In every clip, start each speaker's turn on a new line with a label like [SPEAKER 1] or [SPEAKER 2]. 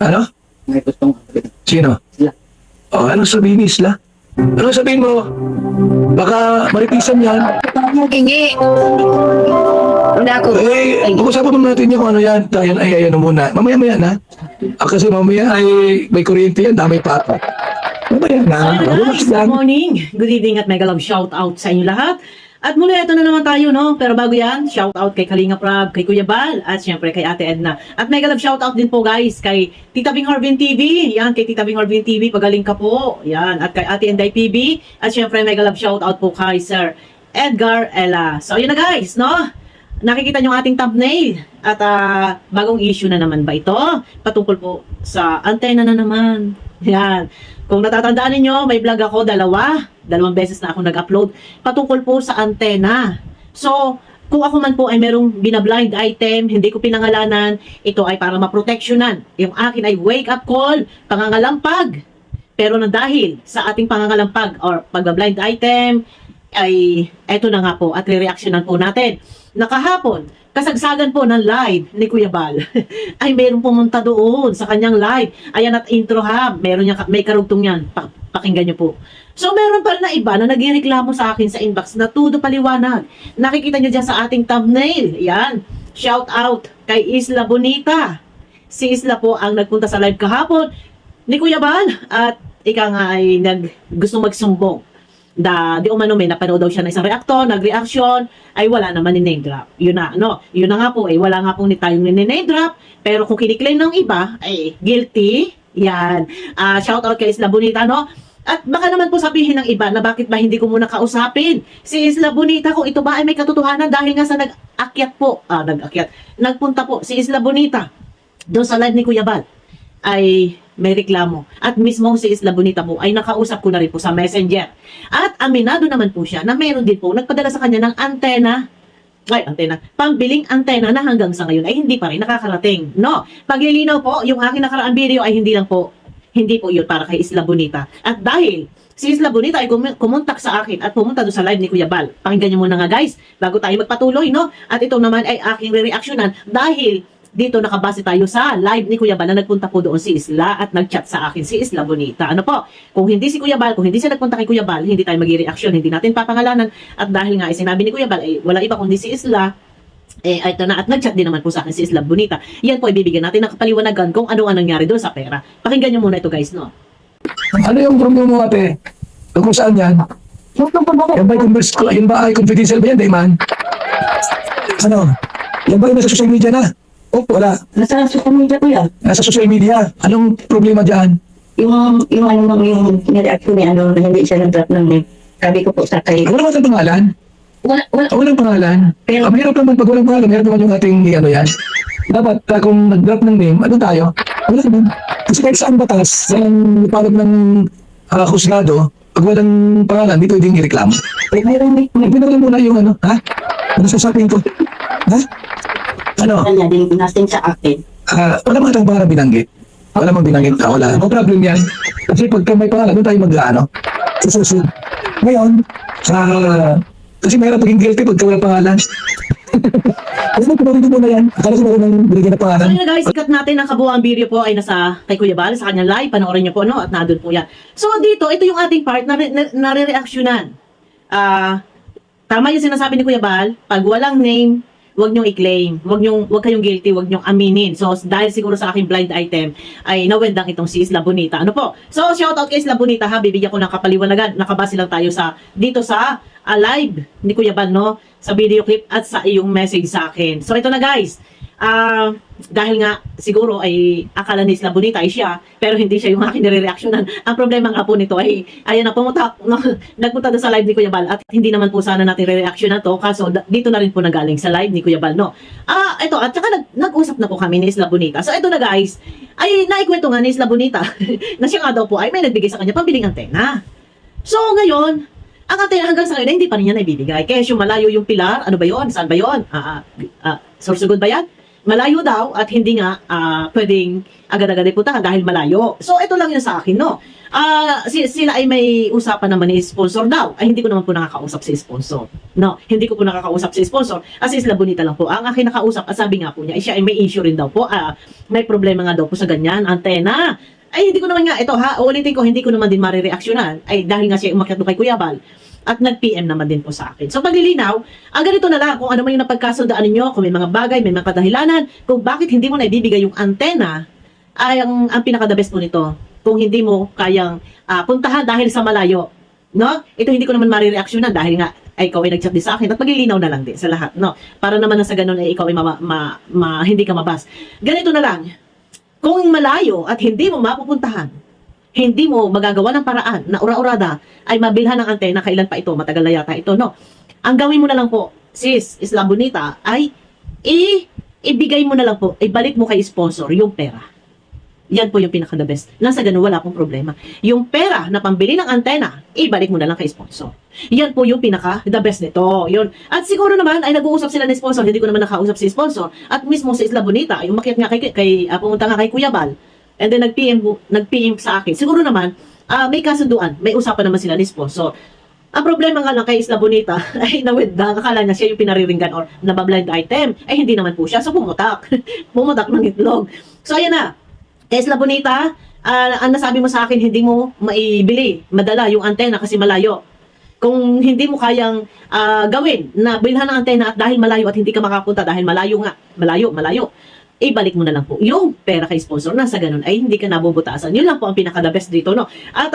[SPEAKER 1] Ano?
[SPEAKER 2] May gustong
[SPEAKER 1] Sino?
[SPEAKER 2] sila.
[SPEAKER 1] Oh, anong sabihin ni Isla? Anong sabihin mo? Baka maripisan yan.
[SPEAKER 3] Hindi. Wala ako.
[SPEAKER 1] Eh, pag-usapan muna natin yan kung ano yan. Tayo ay ano muna. Mamaya-maya na. Kasi mamaya ay may kuryente yan. Damay pa ako. Mamaya na. Relax
[SPEAKER 4] Good
[SPEAKER 1] lang.
[SPEAKER 4] morning, good evening at mega love shout out sa inyo lahat. At muli, ito na naman tayo, no? Pero bago yan, shout out kay Kalinga Prab, kay Kuya Bal, at syempre kay Ate Edna. At mega love shout out din po guys kay Tita Bing Horvin TV. Yan, kay Tita Bing Horvin TV, pagaling ka po. Yan, at kay Ate Enday PB. At syempre mega love shout out po kay Sir Edgar Ella. So yun na guys, no? Nakikita nyo ang ating thumbnail. At bagong issue na naman ba ito? Patungkol po sa antena na naman. Yan. Kung natatandaan ninyo, may vlog ako, dalawang beses na ako nag-upload patungkol po sa antena. So, kung ako man po ay merong binablind item, hindi ko pinangalanan, ito ay para maproteksyonan. Yung akin ay wake-up call, pangangalampag. Pero na dahil sa ating pangangalampag or pagbablind item, ay eto na nga po at re-reactionan po natin. Nakahapon, kasagsagan po ng live ni Kuya Bal. Ay meron pumunta doon sa kanyang live. Ayan at intro ha, may karugtong yan. Pakinggan nyo po. So meron pa rin na iba na nagreklamo sa akin sa inbox na tudo paliwanag. Nakikita nyo dyan sa ating thumbnail. Yan. Shout out kay Isla Bonita. Si Isla po ang nagpunta sa live kahapon ni Kuya Bal at ika nga ay gusto magsumbong. Di umano may napanood daw siya ng isang reactor, nag-reaction, ay wala naman ni name drop. Yun na, no? Yun na nga po, wala nga po ni tayong ni name drop, pero kung kiniklaim ng iba, ay guilty. Yan. Shout out kay Isla Bonita, no? At baka naman po sabihin ng iba na bakit ba hindi ko muna kausapin si Isla Bonita kung ito ba ay may katotohanan dahil nga sa nagpunta po si Isla Bonita doon sa live ni Kuya Bal ay may reklamo. At mismo si Isla Bonita po ay nakausap ko na rin po sa Messenger. At aminado naman po siya na meron din po nagpadala sa kanya ng pambiling antena na hanggang sa ngayon ay hindi pa rin nakakarating. No, paglilinaw po, yung aking nakaraang video ay hindi po yun para kay Isla Bonita. At dahil si Isla Bonita ay kumontak sa akin at pumunta doon sa live ni Kuya Bal. Pakinggan niyo muna nga guys, bago tayo magpatuloy, no? At ito naman ay aking re-reactionan dahil dito nakabase tayo sa live ni Kuya Bal na nagpunta po doon si Isla at nag-chat sa akin si Isla Bonita. Ano po? Kung hindi si Kuya Bal, kung hindi siya nagpunta kay Kuya Bal, hindi tayo mag-reaction, hindi natin papangalanan. At dahil nga sinabi ni Kuya Bal, wala iba kundi si Isla, ito na, at nag-chat din naman po sa akin si Isla Bonita. Yan po, ibibigyan natin ng kapaliwanagan kung ano ang nangyari doon sa pera. Pakinggan nyo muna ito guys, no?
[SPEAKER 1] Ano yung problema mo ate? Kung saan yan? Yan ba ay confidential ba yan, Dayman? Ano? Yan ba yung nasa social media na? O, wala.
[SPEAKER 3] Nasa social media ko yan.
[SPEAKER 1] Nasa social media. Anong problema dyan?
[SPEAKER 3] Yung reaction niya, na hindi siya nag-drop ng name. Sabi ko po sa kay...
[SPEAKER 1] Wala naman ang pangalan?
[SPEAKER 3] Wala.
[SPEAKER 1] Walang pangalan.
[SPEAKER 3] Pero-
[SPEAKER 1] Mahirap naman pag walang pangalan. Mahirap naman yung ating ano yan. Dapat kung nag-drop ng name, ano tayo? Wala naman. Kasi kahit saan batas, sa palag ng husgado, pag walang pangalan, di pwedeng ireklamo.
[SPEAKER 3] Mayroon may
[SPEAKER 1] Pinag muna yung ano, ha? Ano sasabihin ko? Ha? Ano?
[SPEAKER 3] kanya din nasing sa akin.
[SPEAKER 1] Wala mga tayong pangalan binanggit. Wala mang binanggit. Wala. No problem yan. Kasi pagka may pangalan, doon tayo mag-ano. Susunod. Ngayon, kasi mayroon paging guilty pagka walang pangalan. Kasi magpapalito mo na yan. Akala ko meron ng binigyan na
[SPEAKER 4] So
[SPEAKER 1] pangalan.
[SPEAKER 4] yun na guys, sikat natin ang kabuuan video po ay nasa kay Kuya Bal, sa kanyang live, panoorin niyo po, no? At nandun po yan. So dito, ito yung ating part na nare-reactionan. Tama yung sinasabi ni Kuya Bal, pag walang name, wag niyong i-claim. Wag kayong guilty, wag niyong aminin. So, dahil siguro sa aking blind item, ay nawendang itong si Isla Bonita. Ano po? So, shout out kay Isla Bonita ha. Bibigyan ko ng kapaliwanagan. Nakabase lang tayo dito sa live ni Kuya Bal, no? Sa video clip at sa iyong message sa akin. So, ito na guys. Dahil nga siguro ay akala ni Isla Bonita ay siya, pero hindi siya yung aking nire-reactionan. Ang problema nga po nito ay ayan na nagpunta doon sa live ni Kuya Bal at hindi naman po sana natin re-reactionan to, kaso dito na rin po nagaling sa live ni Kuya Bal, no? Ito, at saka nag-usap na po kami ni Isla Bonita. So ito na guys, ay naikwento nga ni Isla Bonita na siya nga daw po ay may nagbigay sa kanya pambiling antena. So ngayon, ang antena hanggang sa ngayon ay hindi pa rin niya naibibigay. Kaya yung malayo yung pilar, ano ba yon? Saan ba yon? Sorsugod ba yan? malayo daw at hindi nga pwedeng agad-agad ay puntahan dahil malayo. So, ito lang yun sa akin, no? Sila ay may usapan naman ni sponsor daw. Ay, hindi ko naman po nakakausap si sponsor. No, hindi ko po nakakausap si sponsor. As Isla Bonita lang po. Ang akin nakausap, at sabi nga po niya, siya ay may issue rin daw po. May problema nga daw po sa ganyan, antena. Ay, hindi ko naman nga, ito ha, ulitin ko, hindi ko naman din marireaksyonan. Ay, dahil nga siya umakyat doon kay Kuya Bal. At nag-PM naman din po sa akin. So, paglilinaw, ang ganito na lang, kung ano man yung napagkasundaan ninyo, kung may mga bagay, may mga kadahilanan, kung bakit hindi mo na ibibigay yung antena, ay ang pinaka-the best po nito. Kung hindi mo kayang puntahan dahil sa malayo. No? Ito hindi ko naman marireaksyonan dahil nga, ay ikaw ay nag-chat din sa akin at maglilinaw na lang din sa lahat. No? Para naman na sa ganun ay ikaw ay hindi ka mabas. Ganito na lang, kung malayo at hindi mo mapupuntahan, hindi mo magagawa ng paraan na ura-urada ay mabilhan ng antena, kailan pa ito, matagal na yata ito, no? Ang gawin mo na lang po, sis, Isla Bonita, ay ibigay mo na lang po, ibalik mo kay sponsor yung pera. Yan po yung pinaka-the best. Nasa ganun, wala pong problema. Yung pera na pambili ng antena, ibalik mo na lang kay sponsor. Yan po yung pinaka-the best nito. Yun. At siguro naman, ay nag-uusap sila ni sponsor, hindi ko naman nakausap si sponsor. At mismo sa Isla Bonita, yung umakyat nga pumunta nga kay Kuya Bal, and then nag-PM sa akin. Siguro naman, may kasunduan, may usapan naman sila ni sponsor. Ang problema nga lang kay Isla Bonita ay nawidang, akala niya siya yung pinariringgan or nabablind item. Ay hindi naman po siya, so pumutak. Pumutak ng itlog. So ayan na, kay Isla Bonita, ang nasabi mo sa akin, hindi mo maibili, madala yung antena kasi malayo. Kung hindi mo kayang gawin na bilhan ng antena at dahil malayo at hindi ka makapunta dahil malayo nga, malayo, ibalik mo na lang po yung pera kay sponsor. Nasa ganun ay hindi ka nabubutasan. Yun lang po ang pinaka-the best dito, no? At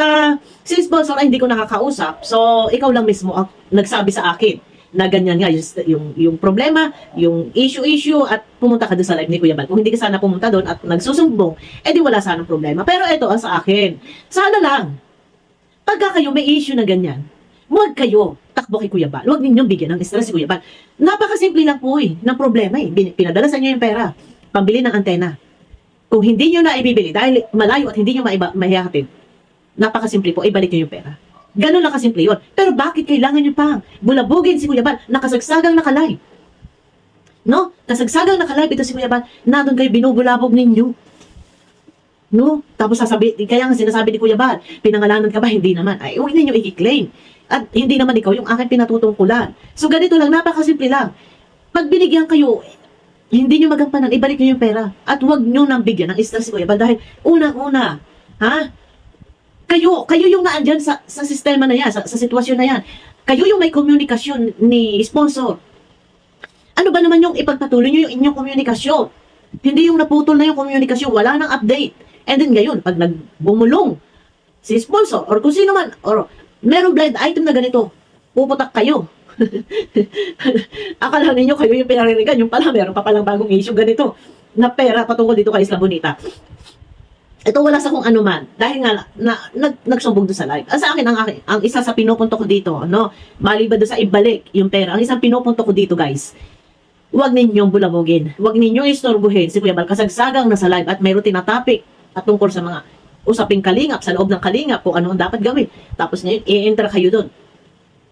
[SPEAKER 4] si sponsor ay hindi ko nakakausap, so ikaw lang mismo ang nagsabi sa akin na ganyan nga yung problema, yung issue at pumunta ka doon sa live ni Kuya Bal. Kung hindi ka sana pumunta doon at nagsusumbong, edi wala sanang problema. Pero ito ang sa akin. Sana lang, pagka kayo may issue na ganyan, huwag kayo takbo kay Kuya Bal. Huwag ninyong bigyan ng stress si Kuya Bal. Napakasimple lang po ng problema eh. Pinadala sa inyo yung pera, pambili ng antena. Kung hindi nyo na ibibili dahil malayo at hindi nyo mahihatid, napakasimple po, ibalik nyo yung pera. Ganun lang kasimple yun. Pero bakit kailangan nyo pang bulabugin si Kuya Bal? Nakasagsagang nakalive. No? Kasagsagang nakalive ito si Kuya Bal. Nandun kayo binubulabog ninyo. No? Tapos kaya nga sinasabi ni Kuya Bal, pinangalanan ka ba? Hindi naman. Ay, huwag ninyo i-claim. At hindi naman ikaw yung aking pinatutungkulan. So ganito lang, napakasimple lang. Pag binigyan kayo, hindi nyo magampanan, ibalik nyo yung pera. At huwag nyo nang bigyan ng stress si Kuya Bal. Dahil unang-una, kayo yung naandyan sa sistema na yan, sa sitwasyon na yan. Kayo yung may komunikasyon ni sponsor. Ano ba naman yung ipagpatuloy nyo yung inyong komunikasyon? Hindi yung naputol na yung komunikasyon, wala nang update. And then ngayon, pag nagbumulong si sponsor, or kung sino man, or merong blind item na ganito, puputak kayo. Akala ninyo kayo yung pinaririgan, yung pala meron pa palang bagong issue ganito na pera patungkol dito kay Isla Bonita. Ito wala sa kung ano man dahil nga nagsumbong doon sa live. Sa akin ang isa sa pinupunto ko dito, no, maliban doon sa ibalik yung pera, ang isang pinupunto ko dito, guys, huwag ninyong bulabugin, huwag ninyong istorbuhin si Kuya Bal kasagsagang nasa live at mayroon tinatapik at tungkol sa mga usaping kalingap sa loob ng kalingap kung ano ang dapat gawin. Tapos ngayon i-enter kayo doon,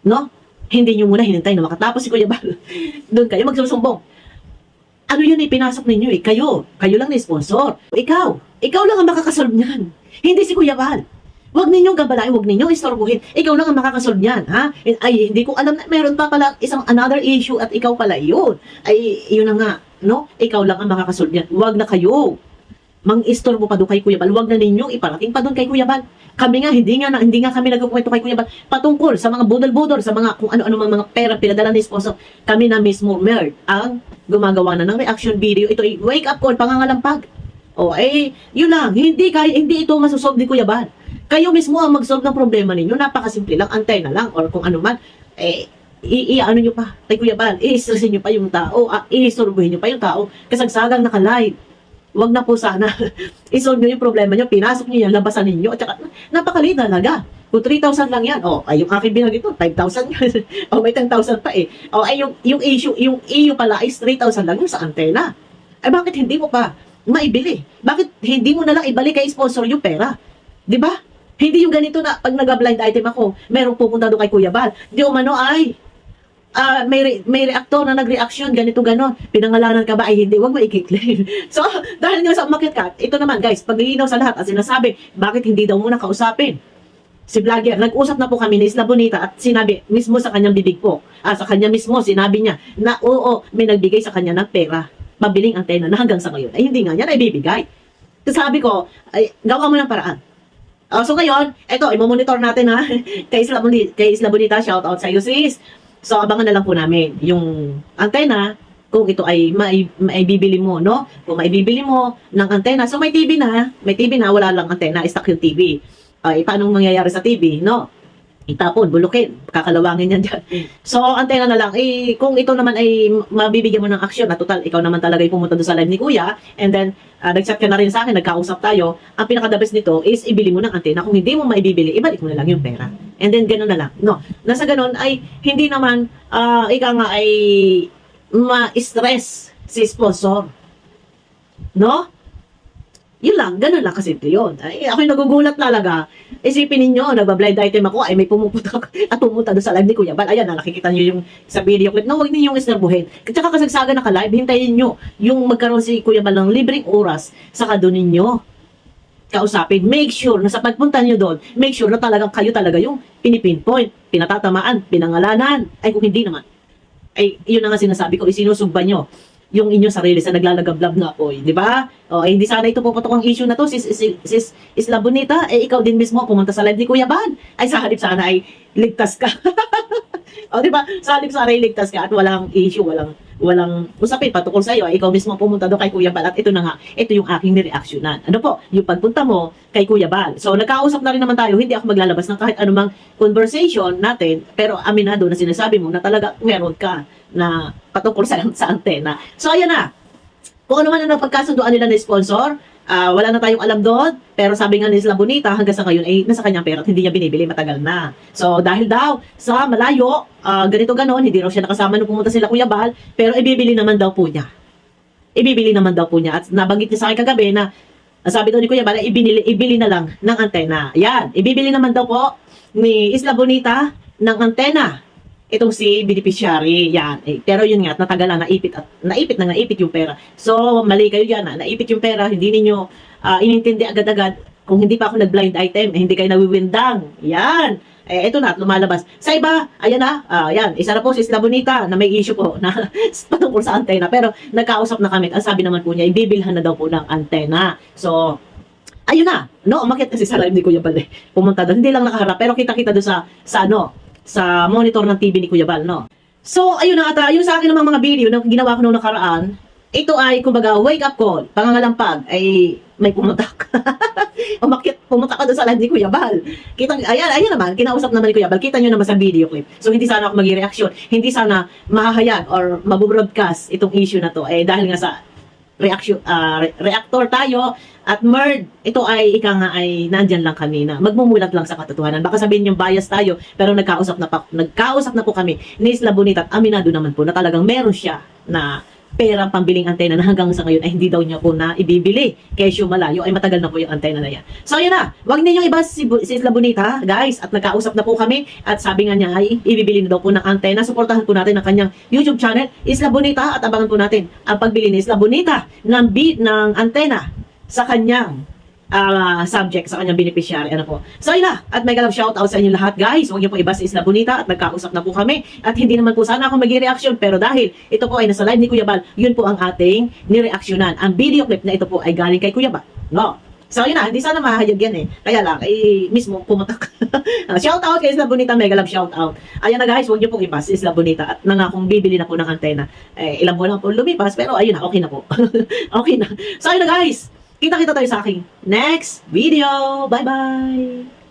[SPEAKER 4] no? Hindi nyo muna hinintay na makatapos si Kuya Bal. Doon kayo magsusumbong. Ano yun pinasok ninyo eh? Kayo lang ni sponsor. Ikaw lang ang makakasolve niyan. Hindi si Kuya Bal. Huwag ninyong gabalain, huwag ninyong istorbuhin. Ikaw lang ang makakasolve niyan, ha? Ay, hindi ko alam na meron pa pala isang another issue at ikaw pala yun. Ay, yun na nga, no? Ikaw lang ang makakasolve niyan. Huwag na kayo mang-istorbo pa doon kay Kuya Bal. Huwag na ninyong iparating pa doon kay Kuya Bal. Kami nga, hindi nga kami nagkukwento kay Kuya Bal patungkol sa mga budol-budol, sa mga kung ano-ano mga pera pinadala ni sponsor. Kami na mismo, Merd, ang gumagawa na ng reaction video. Ito ay wake up call, pangangalampag. Yun lang. Hindi ito masosolve ni Kuya Bal. Kayo mismo ang mag-solve ng problema ninyo. Napakasimple lang, antena lang, or kung ano man. Ano nyo pa kay Kuya Bal, i-stressin nyo pa yung tao, i-istorbuhin nyo pa yung tao, kasagsagang naka-live. Wag na po sana. I-solve nyo yung problema nyo, pinasok nyo yan, labasan ninyo. At saka, napakaliit talaga. Kung 3,000 lang yan, yung aking binag ito, 5,000 yan. May 10,000 pa eh. Yung issue pala is 3,000 lang yung sa antena. Bakit hindi mo pa maibili? Bakit hindi mo na lang ibalik kay sponsor yung pera? Di ba? Hindi yung ganito na pag nag-blind item ako, merong pupunta doon kay Kuya Bal. Di umano may reaktor na nag-reaction, ganito, ganon. Pinangalanan ka ba? Ay, hindi, wag mo i-claim. So, dahil nga sa umakit ka, ito naman guys, paglilinaw sa lahat at sinasabi, bakit hindi daw muna kausapin? Si vlogger, nag-usap na po kami ni Isla Bonita at sinabi mismo sa kanyang bibig po, sa kanya mismo, sinabi niya na oo, may nagbigay sa kanya ng pera, pabiling antena na hanggang sa ngayon, ay hindi nga niya na ibibigay. Kasi sabi ko, ay, gawa mo ng paraan. So ngayon, eto, i-monitor natin ha, kay Isla Bonita, shout out sa iyo sis. So abangan na lang po namin yung antena, kung ito ay maibibili mo, no? Kung maibibili mo ng antena, so may TV na, wala lang antena, stock yung TV. Ay, paano mangyayari sa TV, no? Itapon, bulukin, kakalawangin yan dyan. So, antena na lang. Eh, kung ito naman ay mabibigyan mo ng aksyon, na total, ikaw naman talaga yung pumunta doon sa live ni Kuya, and then, nag-chat ka na rin sa akin, nagkausap tayo, ang pinaka-the best nito is ibili mo ng antena. Kung hindi mo maibibili, ibalik mo na lang yung pera. And then, ganun na lang. No, nasa ganun ay, hindi naman, ika nga ay, ma-stress si sponsor. No? Yun lang, ganun lang kasimple yun. Ay, ako'y nagugulat talaga. Isipin ninyo, nagba-blind item ako, ay may pumupunta at pumunta doon sa live ni Kuya Bal. Ayan, nakikita nyo yung sa video clip. No, huwag ninyong isnerbuhin. Tsaka kasagsaga naka-live, hintayin nyo yung magkaroon si Kuya Bal ng libreng oras, saka doon ninyo kausapin. Make sure na sa pagpunta nyo doon, make sure na talagang kayo talaga yung pinipinpoint, pinatatamaan, pinangalanan. Ay, kung hindi naman, ay, yun na nga sinasabi ko, isinusugba nyo yung inyong sarili sa naglalagablab na apoy, di ba? O, hindi sana ito puputok ang issue na to, sis Isla Bonita, ikaw din mismo pumunta sa live ni Kuya Bal. Ay, sa halip sana ay ligtas ka. O, di ba? Sa halip sana ay ligtas ka at walang issue, walang usapin patungkol sa iyo. Ikaw mismo pumunta doon kay Kuya Bal at ito na nga, ito yung aking nireaksyonan. Ano po? Yung pagpunta mo kay Kuya Bal. So, nagkausap na rin naman tayo, hindi ako maglalabas ng kahit anumang conversation natin, pero aminado na sinasabi mo na talaga meron ka na patungkol sa antena. So, ayan na. Kung ano man ang napagkasunduan nila na sponsor, wala na tayong alam doon. Pero sabi nga ni Isla Bonita, hanggang sa ngayon ay nasa kanyang pera at hindi niya binibili, matagal na. So, dahil daw sa malayo, ganito ganon, hindi raw siya nakasama nung pumunta sila Kuya Bal, pero ibibili naman daw po niya. Ibibili naman daw po niya. At nabanggit niya sa akin kagabi na, sabi daw ni Kuya Bal, ibili na lang ng antena. Yan, ibibili naman daw po ni Isla Bonita ng antena. Itong si beneficiary, yan. Pero yun nga, natagalan, naipit yung pera. So, mali kayo dyan, naipit yung pera, hindi ninyo inintindi agad-agad. Kung hindi pa ako nag-blind item, hindi kayo nawiwindang. Yan. Ito na, lumalabas. Sa iba, ayan na, yan. Isa na po si Isla Bonita na may issue po na patungkol sa antena. Pero nagkausap na kami. Ang sabi naman po niya, ibibilhan na daw po ng antena. So, ayun na. No, umakit kasi sa live ni Kuya Bal. Pumunta doon. Hindi lang nakaharap, pero kita-kita doon sa monitor ng TV ni Kuya Bal, no? So, ayun na ata, yung sa akin ng mga video na ginawa ko noong nakaraan, ito ay, kumbaga, wake up call, pangangalampag, ay may pumutak. Pumunta ka doon sa live ni Kuya Bal. Ayan naman, kinausap naman ni Kuya Bal, kita nyo naman sa video clip. So, hindi sana ako mag-reaction, hindi sana mahahayag or mabubroadcast itong issue na to, dahil nga sa reactor tayo at MERD, ito ay ika nga ay nandyan lang kami na magmumulat lang sa katotohanan. Baka sabihin yung bias tayo, pero nagkausap na po kami ni Isla Bonita at aminado naman po na talagang meron siya na perang pambiling antena na hanggang sa ngayon ay hindi daw niya po na ibibili. Kesyo malayo ay matagal na po yung antena na yan. So yun na, wag ninyong iba si Isla Bonita, guys, at nagkausap na po kami at sabi nga niya ay ibibili na daw po ng antena. Suportahan po natin ang kanyang YouTube channel, Isla Bonita, at abangan po natin ang pagbili ni Isla Bonita ng antena sa kanyang subject, sa kanyang beneficiary. Ano po. So yun na, at mega love shout out sa inyo lahat, guys. Huwag niyo po iba si Isla Bonita at nagkausap na po kami at hindi naman po sana ako mag-reaction, pero dahil ito po ay nasa live ni Kuya Bal, yun po ang ating nireaksyonan. Ang video clip na ito po ay galing kay Kuya Bal, no? So yun na, hindi sana mahayag yan kaya lang, mismo pumutak. Shout out kay Isla Bonita, mega love shout out. Ayan na guys, huwag niyo pong iba si Isla Bonita at nangakong bibili na po ng antena. Ilang buwan na po lumipas, pero ayun na, okay na po. Okay na. So ayun na guys, kita-kita tayo sa aking next video. Bye-bye!